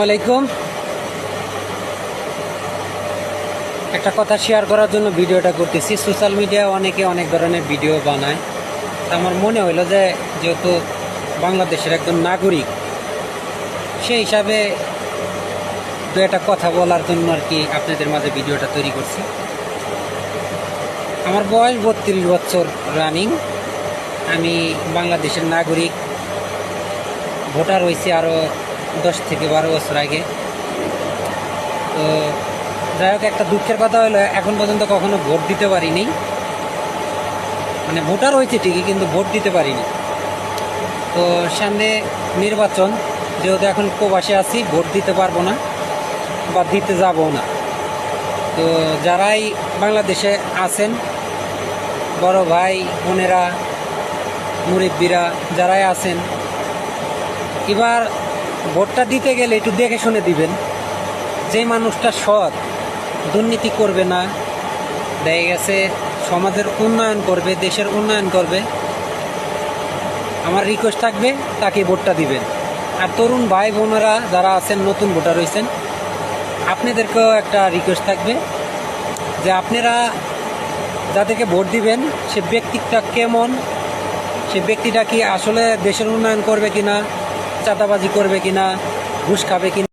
আলাইকুম। একটা কথা শেয়ার করার জন্য ভিডিওটা করতেছি। সোশ্যাল মিডিয়ায় অনেকে অনেক ধরনের ভিডিও বানায়। আমার মনে হইলো যে যেহেতু বাংলাদেশের একজন নাগরিক, সেই হিসাবে দু একটা কথা বলার জন্য আর কি আপনাদের মাঝে ভিডিওটা তৈরি করছি। আমার বয়স 32 বছর রানিং। আমি বাংলাদেশের নাগরিক, ভোটার হয়েছি আরও 10 থেকে 12 বছর আগে। তো যাই হোক, একটা দুঃখের কথা হলো এখন পর্যন্ত কখনো ভোট দিতে পারিনি। মানে ভোটার হয়েছে ঠিকই, কিন্তু ভোট দিতে পারিনি। তো সামনে নির্বাচন, যেহেতু এখন প্রবাসে আছি, ভোট দিতে পারবো না বা দিতে যাবো না। তো যারাই বাংলাদেশে আছেন, বড় ভাই বোনেরা, মুরব্বীরা যারাই আছেন, এবার ভোটটা দিতে গেলে একটু দেখে শুনে দিবেন। যে মানুষটা সৎ, দুর্নীতি করবে না, দেখা গেছে সমাজের উন্নয়ন করবে, দেশের উন্নয়ন করবে, আমার রিকোয়েস্ট থাকবে তাকে ভোটটা দিবেন। আর তরুণ ভাই বোনেরা যারা আছেন, নতুন ভোটার হয়েছেন, আপনাদেরকেও একটা রিকোয়েস্ট থাকবে যে আপনারা যাদেরকে ভোট দিবেন সে ব্যক্তিটা কেমন, সে ব্যক্তিটা কি আসলে দেশের উন্নয়ন করবে কিনা, চাঁদাবাজি করবে কিনা, ঘুষ খাবে কিনা।